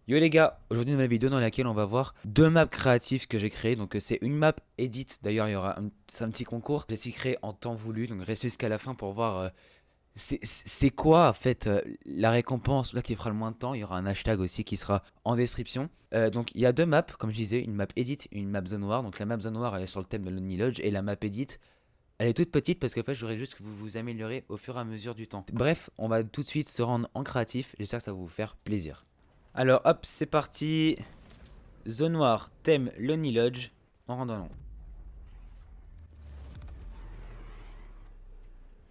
Yo les gars, aujourd'hui une nouvelle vidéo dans laquelle on va voir deux maps créatives que j'ai créées. Donc c'est une map edit, d'ailleurs il y aura c'est un petit concours. J'ai essayé de créer en temps voulu, donc restez jusqu'à la fin pour voir c'est quoi en fait la récompense là qui fera le moins de temps. Il y aura un hashtag aussi qui sera en description. Donc il y a deux maps, comme je disais, une map edit et une map zone noire. Donc la map zone noire elle est sur le thème de Lonely Lodge et la map edit elle est toute petite parce qu'en fait j'aurais juste que vous vous améliorez au fur et à mesure du temps. Bref, on va tout de suite se rendre en créatif, j'espère que ça va vous faire plaisir. Alors hop, c'est parti. Zone noire, thème Lonely Lodge. On rentre dans l'ombre.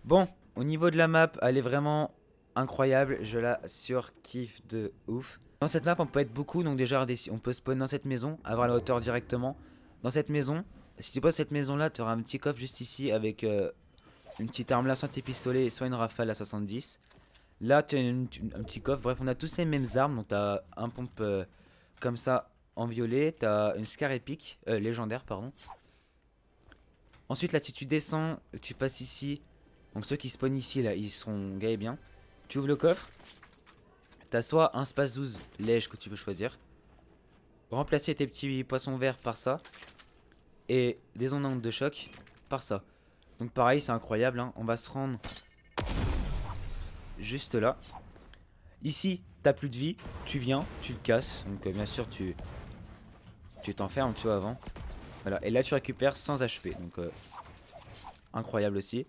Bon, au niveau de la map, elle est vraiment incroyable. Je la surkiffe de ouf. Dans cette map, on peut être beaucoup. Donc déjà, on peut spawn dans cette maison, avoir la hauteur directement. Dans cette maison, si tu poses cette maison là, tu auras un petit coffre juste ici avec une petite arme là, soit tes pistolets, soit une rafale à 70. Là, tu as un petit coffre. Bref, on a tous ces mêmes armes. Donc tu as un pompe comme ça en violet. Tu as une Scar épique, légendaire, pardon. Ensuite, là, si tu descends, tu passes ici. Donc ceux qui spawnent ici, là, ils seront gagnés bien. Tu ouvres le coffre. T'as soit un space 12 lège que tu peux choisir. Remplacer tes petits poissons verts par ça. Et des ondes de choc par ça. Donc pareil, c'est incroyable. Hein. On va se rendre juste là. Ici, t'as plus de vie. Tu viens, tu le casses. Donc bien sûr, tu t'enfermes, tu vois, avant. Voilà. Et là, tu récupères 100 HP. Donc incroyable aussi.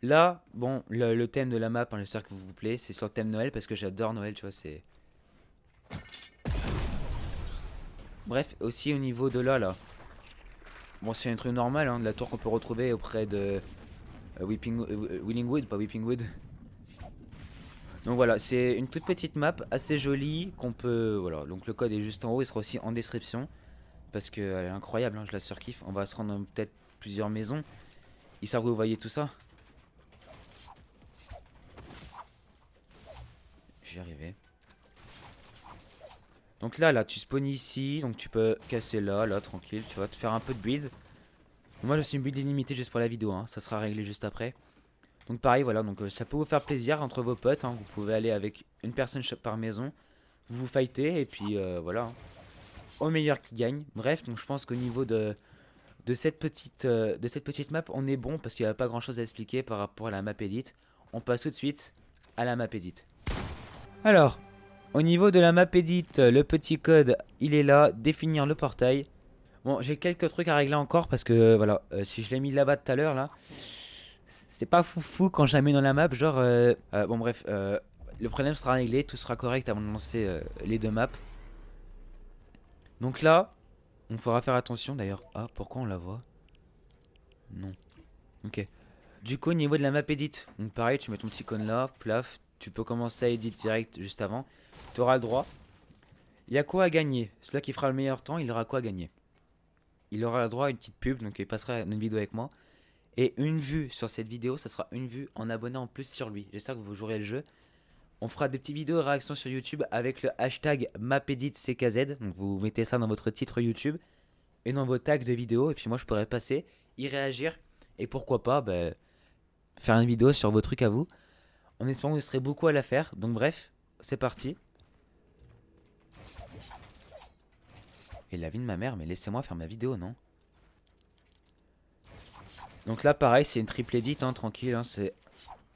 Là, bon, le thème de la map, hein, j'espère que vous vous plaît, c'est sur le thème Noël parce que j'adore Noël, tu vois, c'est... Bref, aussi au niveau de là, bon, c'est un truc normal, hein, de la tour qu'on peut retrouver auprès de Willingwood, pas Weeping Wood. Donc voilà, c'est une toute petite map, assez jolie, qu'on peut... Voilà, donc le code est juste en haut, il sera aussi en description, parce qu'elle est incroyable, hein, je la surkiffe. On va se rendre dans peut-être plusieurs maisons, histoire que vous voyez tout ça. J'y arrivais. Donc là, tu spawns ici, donc tu peux casser là, tranquille, tu vas te faire un peu de build. Moi, je suis une build illimitée juste pour la vidéo, hein, ça sera réglé juste après. Donc pareil, voilà, donc ça peut vous faire plaisir entre vos potes, hein, vous pouvez aller avec une personne par maison, vous vous fightez, et puis voilà, hein, au meilleur qui gagne. Bref, donc je pense qu'au niveau de cette petite map, on est bon, parce qu'il n'y a pas grand chose à expliquer par rapport à la map edit. On passe tout de suite à la map edit. Alors, au niveau de la map edit, le petit code, il est là, définir le portail. Bon, j'ai quelques trucs à régler encore parce que voilà, si je l'ai mis là-bas tout à l'heure là, c'est pas foufou quand je la mets dans la map. Genre, bon bref, le problème sera réglé, tout sera correct avant de lancer les deux maps. Donc là, on fera faire attention d'ailleurs. Ah, pourquoi on la voit? Non. Ok. Du coup, au niveau de la map edit, donc pareil, tu mets ton petit cône là, plaf, tu peux commencer à edit direct juste avant. Tu auras le droit. Il y a quoi à gagner? Celui qui fera le meilleur temps, il aura quoi à gagner? Il aura le droit à une petite pub, donc il passera une vidéo avec moi. Et une vue sur cette vidéo, ça sera une vue en abonné en plus sur lui. J'espère que vous jouerez le jeu. On fera des petites vidéos de réaction sur YouTube avec le hashtag MapEditCKZ. Donc vous mettez ça dans votre titre YouTube et dans vos tags de vidéos. Et puis moi je pourrais passer, y réagir. Et pourquoi pas faire une vidéo sur vos trucs à vous. En espérant que vous serez beaucoup à la faire. Donc bref, c'est parti. Et la vie de ma mère, mais laissez-moi faire ma vidéo, non? Donc là pareil, c'est une triple edit, hein, tranquille. Hein, c'est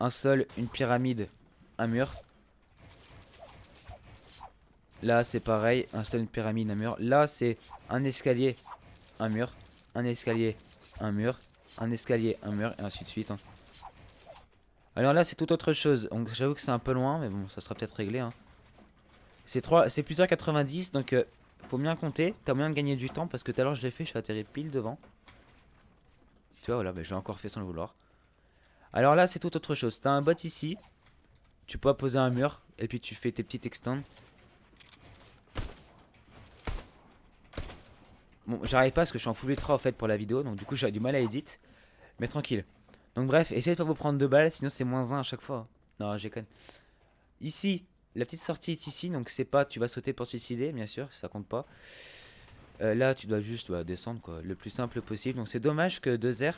un sol, une pyramide, un mur. Là, c'est pareil, installe une pyramide, un mur. Là, c'est un escalier, un mur, un escalier, un mur, un escalier, un mur, et ainsi de suite. Hein. Alors là, c'est tout autre chose. Donc, j'avoue que c'est un peu loin, mais bon, ça sera peut-être réglé. Hein. C'est plusieurs 90, donc faut bien compter. T'as moyen de gagner du temps parce que tout à l'heure, je l'ai fait, je suis atterri pile devant. Tu vois, voilà, bah, j'ai encore fait sans le vouloir. Alors là, c'est tout autre chose. T'as un bot ici, tu peux poser un mur, et puis tu fais tes petites extends. Bon, j'arrive pas parce que je suis en full ultra en fait pour la vidéo, donc du coup j'ai du mal à edit. Mais tranquille. Donc bref, essayez de pas vous prendre 2 balles, sinon c'est moins 1 à chaque fois. Non, j'ai con. Ici, la petite sortie est ici, donc c'est pas tu vas sauter pour te suicider, bien sûr, ça compte pas. Là, tu dois juste descendre quoi, le plus simple possible. Donc c'est dommage que 2 r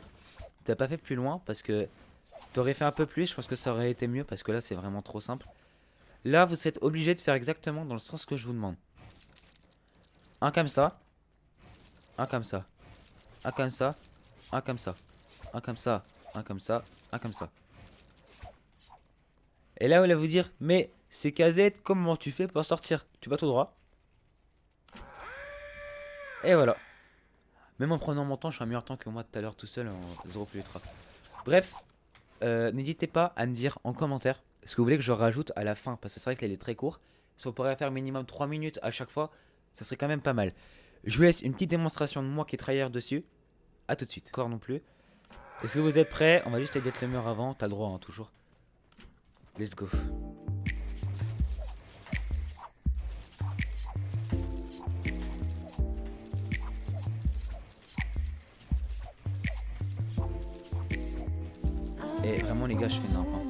t'as pas fait plus loin parce que t'aurais fait un peu plus, je pense que ça aurait été mieux parce que là c'est vraiment trop simple. Là, vous êtes obligé de faire exactement dans le sens que je vous demande. Un comme ça. Un comme ça. Un comme ça. Un comme ça. Un comme ça. Un comme ça. Un comme ça. Et là, vous allez vous dire, mais c'est casette, comment tu fais pour sortir? Tu vas tout droit. Et voilà. Même en prenant mon temps, je suis un meilleur temps que moi tout à l'heure tout seul en 0 ultra. Bref, n'hésitez pas à me dire en commentaire ce que vous voulez que je rajoute à la fin. Parce que c'est vrai qu'il est très court. Si on pourrait faire minimum 3 minutes à chaque fois, ça serait quand même pas mal. Je vous laisse une petite démonstration de moi qui travaille dessus. A tout de suite. Encore non plus. Est-ce que vous êtes prêts? On va juste être le mur avant. T'as le droit, hein, toujours. Let's go. Et vraiment les gars, je fais n'importe quoi.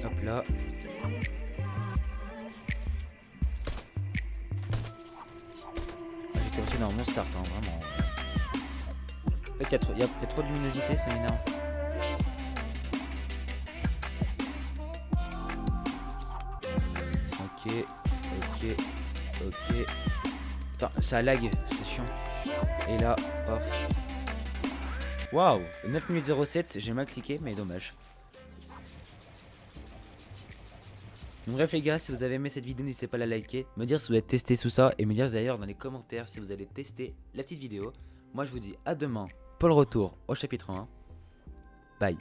Hop là. J'ai capté dans mon start, hein, vraiment. En fait, il y a trop de luminosité, ça m'énerve. Ok, ok, ok. Putain, ça lag, c'est chiant. Et là, paf. Waouh, 9 minutes 07, j'ai mal cliqué, mais dommage. Donc bref les gars, si vous avez aimé cette vidéo, n'hésitez pas à la liker, me dire si vous avez testé tout ça et me dire d'ailleurs dans les commentaires si vous allez tester la petite vidéo. Moi je vous dis à demain pour le retour au chapitre 1. Bye.